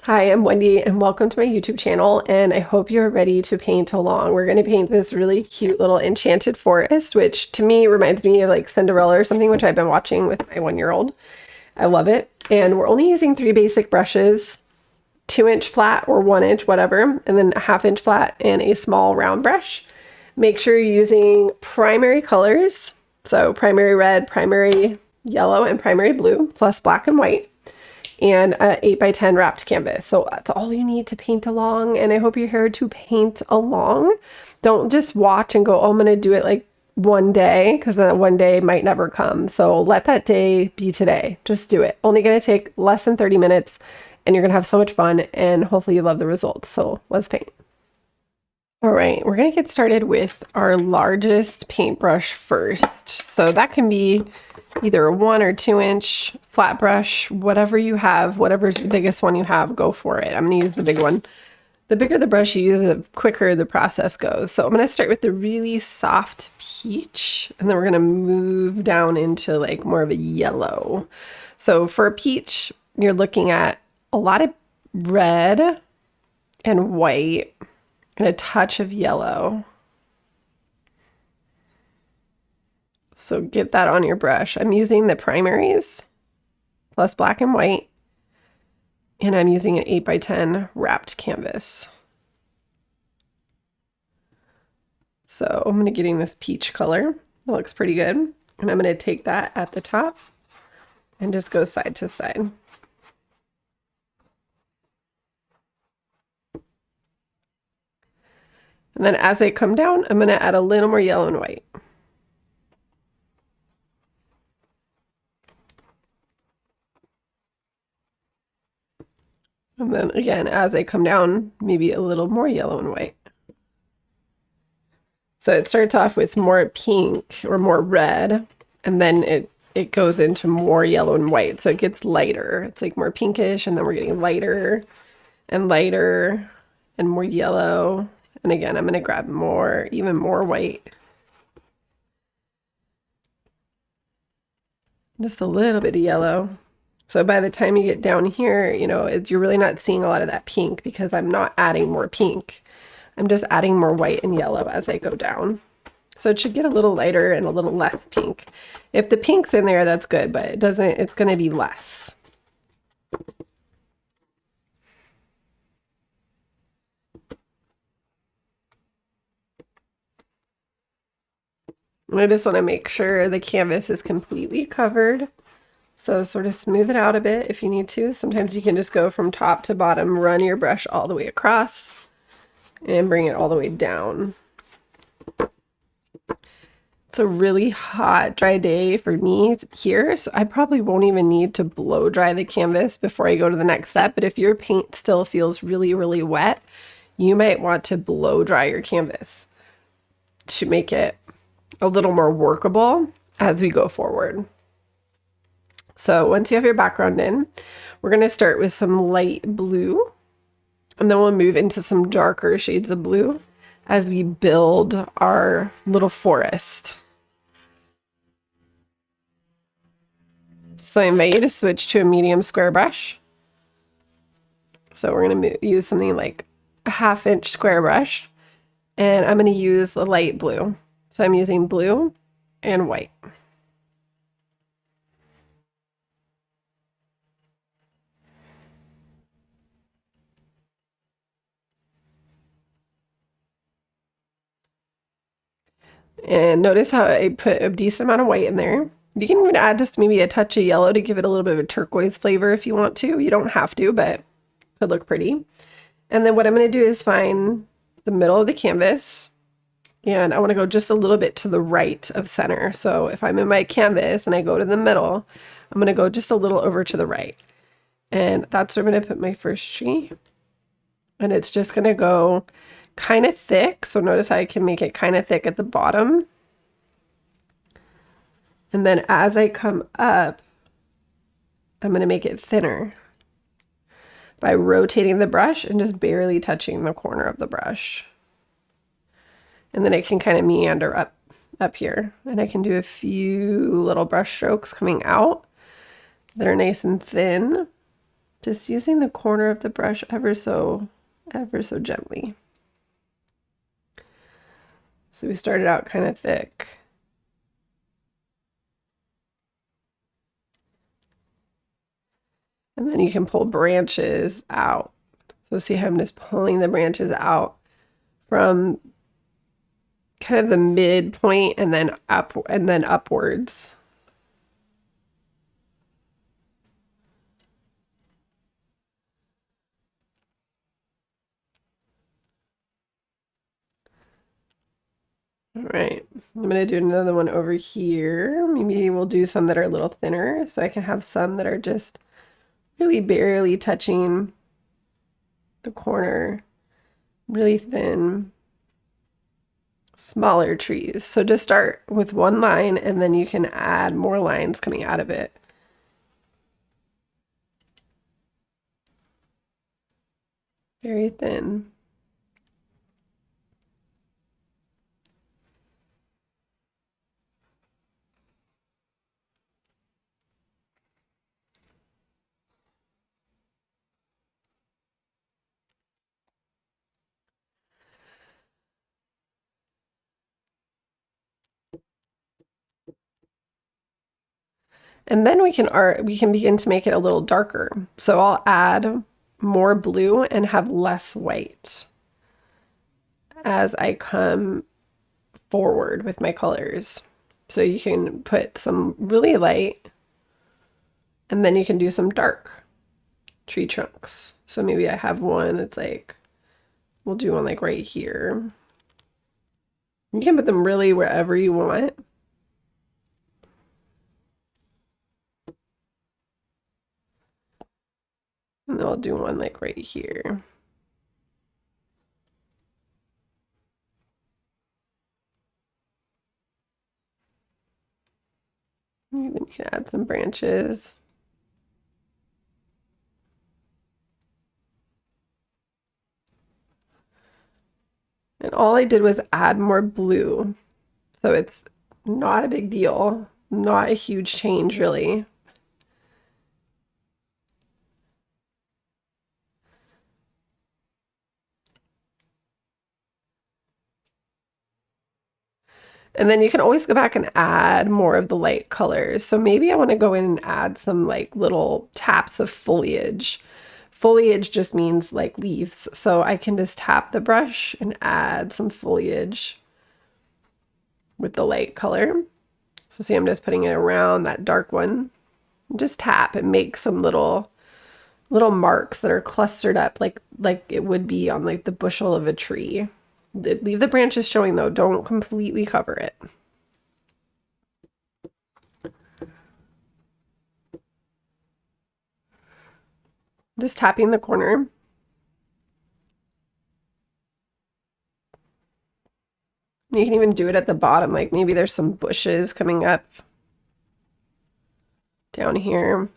Hi, I'm Wendy and welcome to my YouTube channel, and I hope you're ready to paint along. We're going to paint this really cute little enchanted forest, which to me reminds me of like Cinderella or something, which I've been watching with my 1-year-old. I love it. And we're only using 3 basic brushes, 2-inch flat or 1-inch, whatever, and then a 1/2-inch flat and a small round brush. Make sure you're using primary colors, so primary red, primary yellow, and primary blue, plus black and white, and a 8x10 wrapped canvas. So that's all you need to paint along, and I hope you're here to paint along. Don't just watch and go, oh, I'm gonna do it like one day, because that one day might never come. So let that day be today. Just do it. Only gonna take less than 30 minutes, and you're gonna have so much fun, and hopefully you love the results. So let's paint. All right, we're gonna get started with our largest paintbrush first. So that can be either a 1 or 2-inch flat brush, whatever you have, whatever's the biggest one you have, go for it. I'm gonna use the big one. The bigger the brush you use, the quicker the process goes. So I'm gonna start with the really soft peach, and then we're gonna move down into like more of a yellow. So for a peach, you're looking at a lot of red and white and a touch of yellow. So get that on your brush. I'm using the primaries plus black and white, and I'm using an 8x10 wrapped canvas. So I'm gonna getting this peach color. That looks pretty good. And I'm gonna take that at the top and just go side to side. And then as I come down, I'm gonna add a little more yellow and white. And then again, as I come down, maybe a little more yellow and white. So it starts off with more pink or more red, and then it goes into more yellow and white. So it gets lighter. It's like more pinkish, and then we're getting lighter and lighter and more yellow. And again, I'm going to grab more, even more white. Just a little bit of yellow. So by the time you get down here, you know, you're really not seeing a lot of that pink because I'm not adding more pink. I'm just adding more white and yellow as I go down. So it should get a little lighter and a little less pink. If the pink's in there, that's good, but it doesn't, it's going to be less. And I just want to make sure the canvas is completely covered. So sort of smooth it out a bit if you need to. Sometimes you can just go from top to bottom, run your brush all the way across, and bring it all the way down. It's a really hot, dry day for me here, so I probably won't even need to blow dry the canvas before I go to the next step. But if your paint still feels really, really wet, you might want to blow dry your canvas to make it a little more workable as we go forward. So once you have your background in, we're going to start with some light blue, and then we'll move into some darker shades of blue as we build our little forest. So I invite you to switch to a medium square brush. So we're going to use something like a 1/2-inch square brush, and I'm going to use the light blue. So I'm using blue and white. And notice how I put a decent amount of white in there. You can even add just maybe a touch of yellow to give it a little bit of a turquoise flavor if you want to. You don't have to, but it could look pretty. And then what I'm going to do is find the middle of the canvas, and I want to go just a little bit to the right of center. So if I'm in my canvas and I go to the middle, I'm going to go just a little over to the right. And that's where I'm going to put my first tree. And it's just going to go kind of thick. So notice how I can make it kind of thick at the bottom. And then as I come up, I'm going to make it thinner by rotating the brush and just barely touching the corner of the brush. And then it can kind of meander up here. And I can do a few little brush strokes coming out that are nice and thin. Just using the corner of the brush ever so gently. So we started out kind of thick. And then you can pull branches out. So see how I'm just pulling the branches out from kind of the midpoint and then up and then upwards. All right, I'm gonna do another one over here. Maybe we'll do some that are a little thinner so I can have some that are just really barely touching the corner, really thin, smaller trees. So just start with one line and then you can add more lines coming out of it. Very thin. And then we can begin to make it a little darker. So I'll add more blue and have less white as I come forward with my colors. So you can put some really light and then you can do some dark tree trunks. So maybe I have one that's like, we'll do one like right here. You can put them really wherever you want. And I'll do one like right here. And then you can add some branches. And all I did was add more blue. So it's not a big deal, not a huge change really. And then you can always go back and add more of the light colors. So maybe I want to go in and add some like little taps of foliage. Foliage just means like leaves. So I can just tap the brush and add some foliage with the light color. So see, I'm just putting it around that dark one. Just tap and make some little marks that are clustered up like it would be on like the bushel of a tree. Leave the branches showing though, don't completely cover it. Just tapping the corner. You can even do it at the bottom, like maybe there's some bushes coming up down here.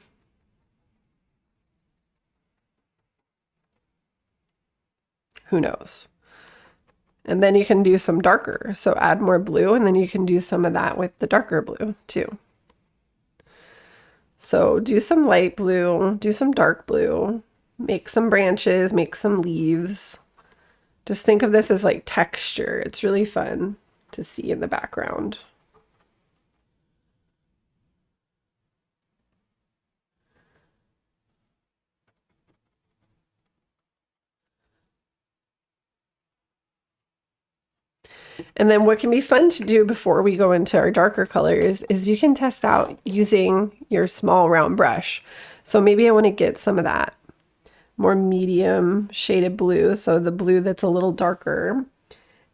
Who knows? And then you can do some darker. So add more blue and then you can do some of that with the darker blue too. So do some light blue, do some dark blue, make some branches, make some leaves. Just think of this as like texture. It's really fun to see in the background. And then what can be fun to do before we go into our darker colors is you can test out using your small round brush. So maybe I want to get some of that more medium shaded blue, so the blue that's a little darker.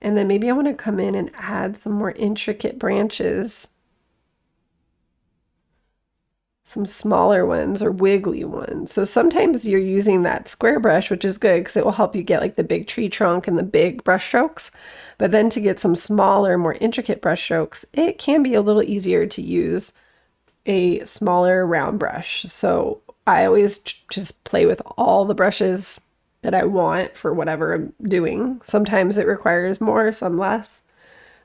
And then maybe I want to come in and add some more intricate branches, some smaller ones or wiggly ones. So sometimes you're using that square brush, which is good because it will help you get like the big tree trunk and the big brush strokes. But then to get some smaller, more intricate brush strokes, it can be a little easier to use a smaller round brush. So I always just play with all the brushes that I want for whatever I'm doing. Sometimes it requires more, some less.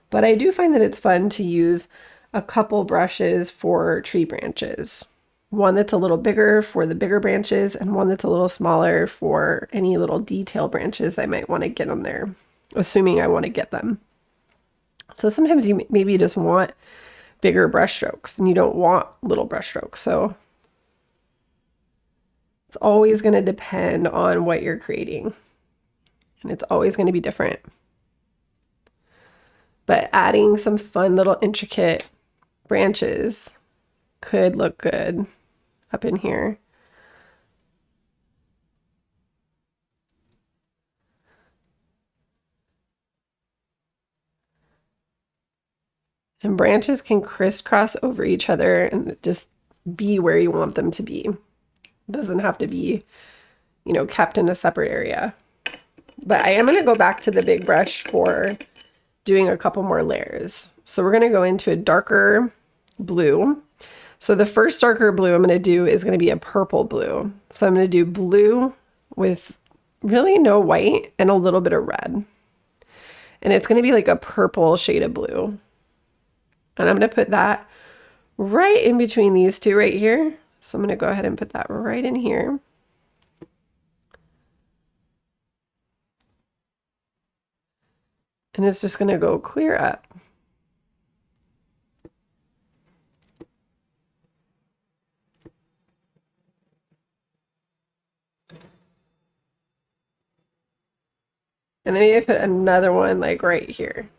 But I do find that it's fun to use a couple brushes for tree branches. one that's a little bigger for the bigger branches and one that's a little smaller for any little detail branches I might want to get on there, assuming I want to get them. So sometimes you maybe just want bigger brush strokes and you don't want little brush strokes. So it's always going to depend on what you're creating, and it's always going to be different. But adding some fun little intricate branches could look good up in here. And branches can crisscross over each other and just be where you want them to be. It doesn't have to be, you know, kept in a separate area. But I am going to go back to the big brush for doing a couple more layers. So we're going to go into a darker blue. So the first darker blue I'm going to do is going to be a purple blue. So I'm going to do blue with really no white and a little bit of red. And it's going to be like a purple shade of blue. And I'm going to put that right in between these two right here. So I'm going to go ahead and put that right in here. And it's just going to go clear up. And then maybe I put another one like right here.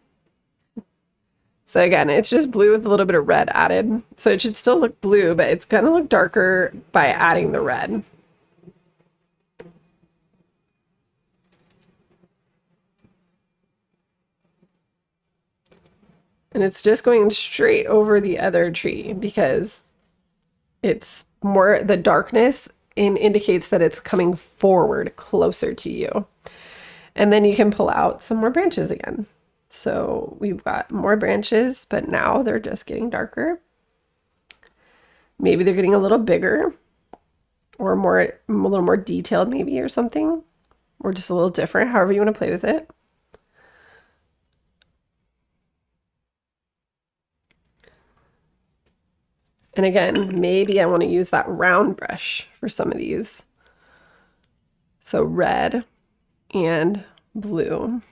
So again, it's just blue with a little bit of red added. So it should still look blue, but it's going to look darker by adding the red. And it's just going straight over the other tree because it's more, the darkness indicates that it's coming forward closer to you. And then you can pull out some more branches again. So we've got more branches, but now they're just getting darker. Maybe they're getting a little bigger or a little more detailed maybe or something, or just a little different, however you want to play with it. And again, maybe I want to use that round brush for some of these. So red and blue.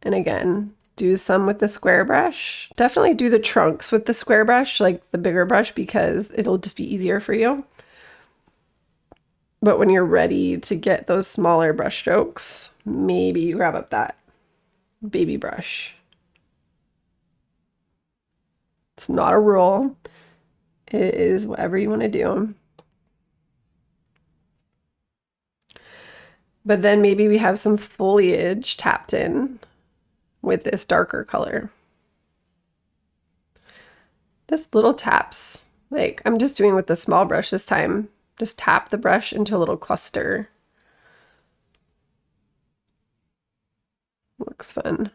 And again, do some with the square brush. Definitely do the trunks with the square brush, like the bigger brush, because it'll just be easier for you. But when you're ready to get those smaller brush strokes, maybe you grab up that baby brush. It's not a rule. It is whatever you want to do. But then maybe we have some foliage tapped in with this darker color. Just little taps. Like I'm just doing with the small brush this time. Just tap the brush into a little cluster. Looks fun.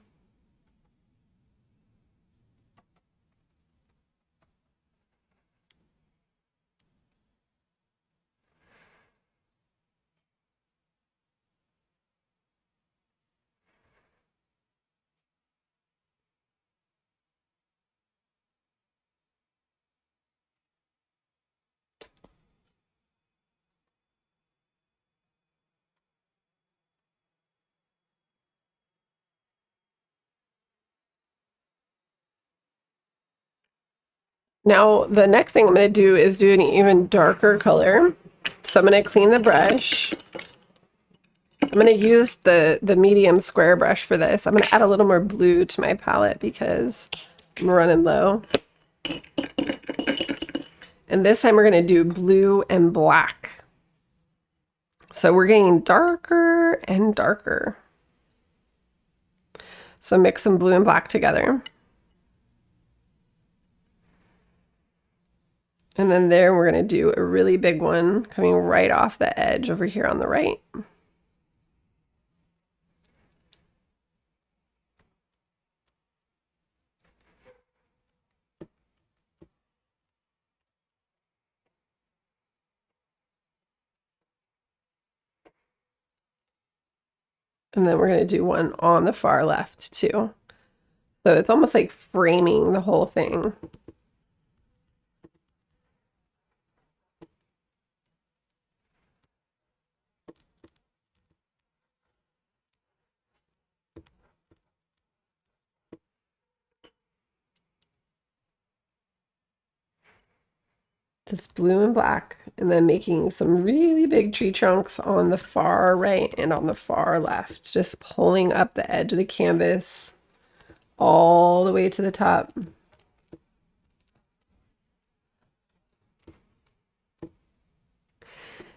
Now, the next thing I'm going to do is do an even darker color. So I'm going to clean the brush. I'm going to use the medium square brush for this. I'm going to add a little more blue to my palette because I'm running low. And this time we're going to do blue and black. So we're getting darker and darker. So mix some blue and black together. And then there we're going to do a really big one coming right off the edge over here on the right. And then we're going to do one on the far left too. So it's almost like framing the whole thing. Just blue and black, and then making some really big tree trunks on the far right and on the far left, just pulling up the edge of the canvas all the way to the top.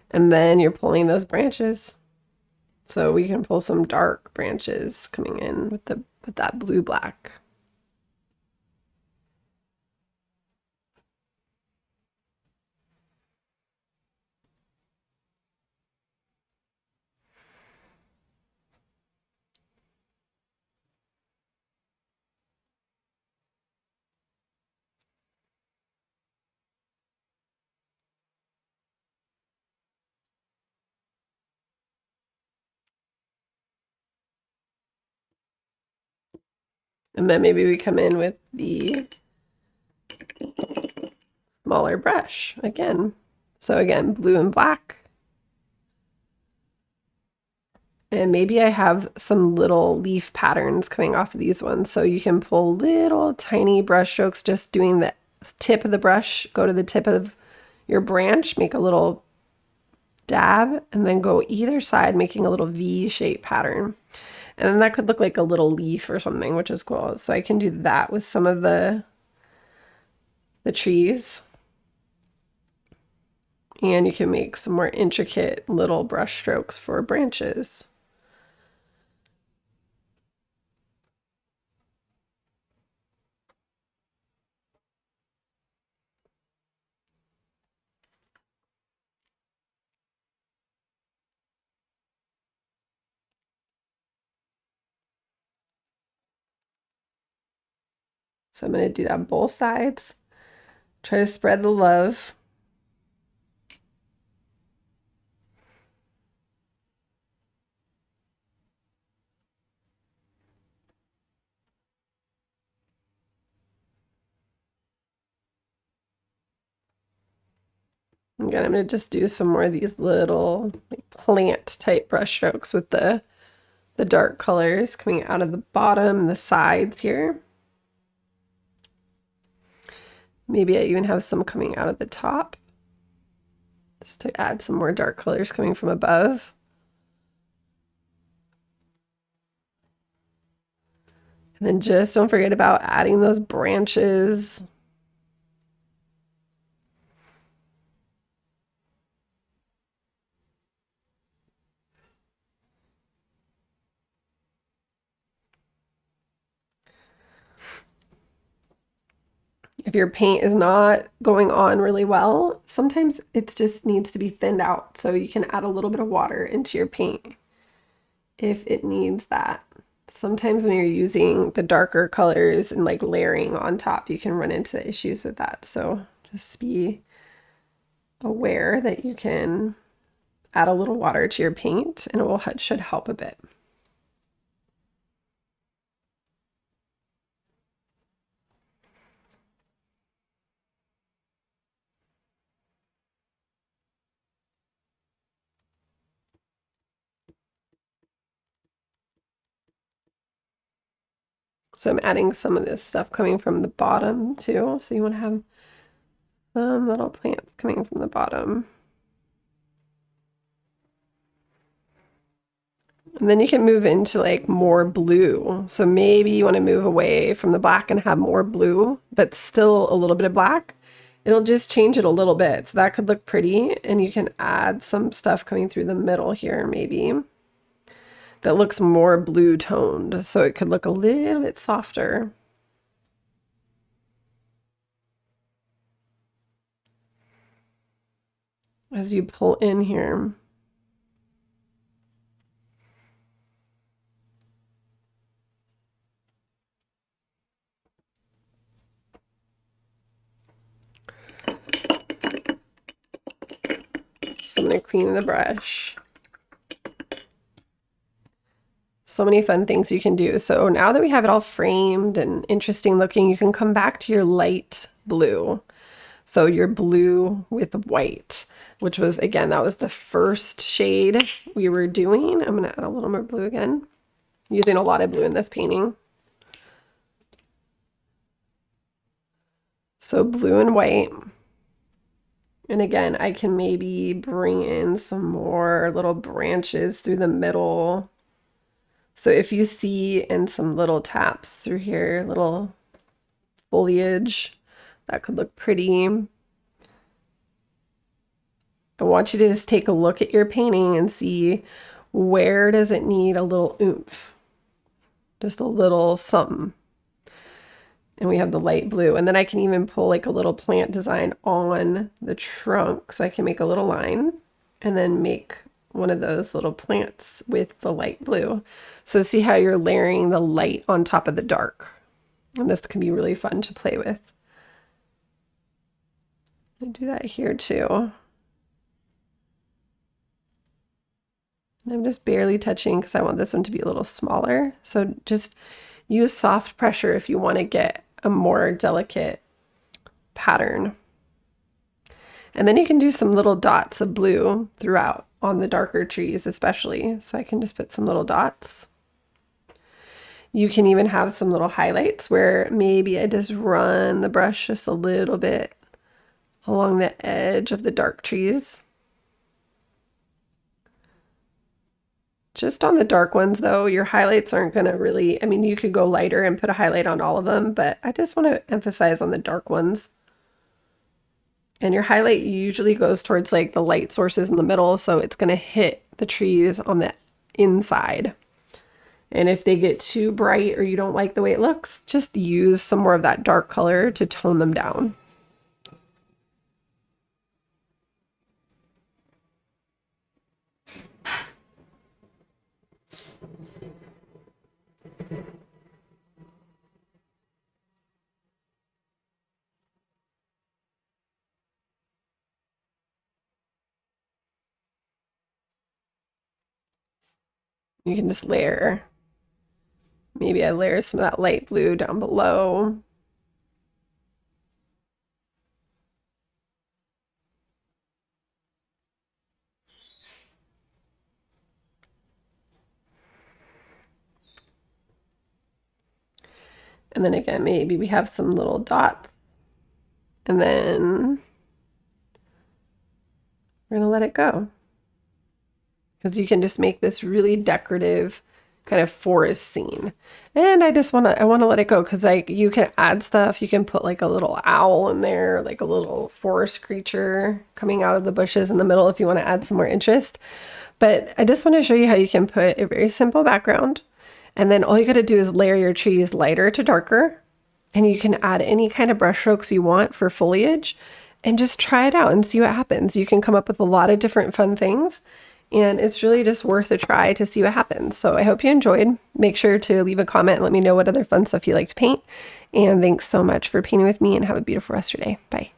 And then you're pulling those branches. So we can pull some dark branches coming in with that blue black. And then maybe we come in with the smaller brush again. So again, blue and black. And maybe I have some little leaf patterns coming off of these ones. So you can pull little tiny brush strokes, just doing the tip of the brush, go to the tip of your branch, make a little dab, and then go either side, making a little V-shaped pattern. And then that could look like a little leaf or something, which is cool. So I can do that with some of the trees. And you can make some more intricate little brush strokes for branches. So I'm going to do that on both sides. Try to spread the love. Again, I'm going to just do some more of these little like plant type brush strokes with the dark colors coming out of the bottom and the sides here. Maybe I even have some coming out of the top, just to add some more dark colors coming from above. And then just don't forget about adding those branches. If your paint is not going on really well, sometimes it just needs to be thinned out. So you can add a little bit of water into your paint if it needs that. Sometimes when you're using the darker colors and like layering on top, you can run into issues with that. So just be aware that you can add a little water to your paint and should help a bit. So I'm adding some of this stuff coming from the bottom too. So you want to have some little plants coming from the bottom. And then you can move into like more blue. So maybe you want to move away from the black and have more blue, but still a little bit of black. It'll just change it a little bit. So that could look pretty. And you can add some stuff coming through the middle here, maybe, that looks more blue toned. So it could look a little bit softer. As you pull in here. So I'm going to clean the brush. So many fun things you can do. So now that we have it all framed and interesting looking, you can come back to your light blue. So your blue with white, which was, again, that was the first shade we were doing. I'm going to add a little more blue again. I'm using a lot of blue in this painting. So blue and white. And again, I can maybe bring in some more little branches through the middle. So if you see in some little taps through here, little foliage, that could look pretty. I want you to just take a look at your painting and see where does it need a little oomph, just a little something. And we have the light blue, and then I can even pull like a little plant design on the trunk, so I can make a little line and then make one of those little plants with the light blue. So see how you're layering the light on top of the dark, and this can be really fun to play with. I do that here too. And I'm just barely touching because I want this one to be a little smaller. So just use soft pressure if you want to get a more delicate pattern. And then you can do some little dots of blue throughout on the darker trees especially. So I can just put some little dots. You can even have some little highlights where maybe I just run the brush just a little bit along the edge of the dark trees. Just on the dark ones though, your highlights aren't going to really, I mean, you could go lighter and put a highlight on all of them, but I just want to emphasize on the dark ones. And your highlight usually goes towards like the light sources in the middle, so it's going to hit the trees on the inside. And if they get too bright or you don't like the way it looks, just use some more of that dark color to tone them down. You can just layer. Maybe I layer some of that light blue down below. And then again, maybe we have some little dots. And then we're gonna let it go. Because you can just make this really decorative kind of forest scene. And I want to let it go because like you can add stuff. You can put like a little owl in there, like a little forest creature coming out of the bushes in the middle if you want to add some more interest. But I just want to show you how you can put a very simple background. And then all you got to do is layer your trees lighter to darker. And you can add any kind of brush strokes you want for foliage and just try it out and see what happens. You can come up with a lot of different fun things. And it's really just worth a try to see what happens. So I hope you enjoyed. Make sure to leave a comment and let me know what other fun stuff you like to paint. And thanks so much for painting with me, and have a beautiful rest of your day. Bye.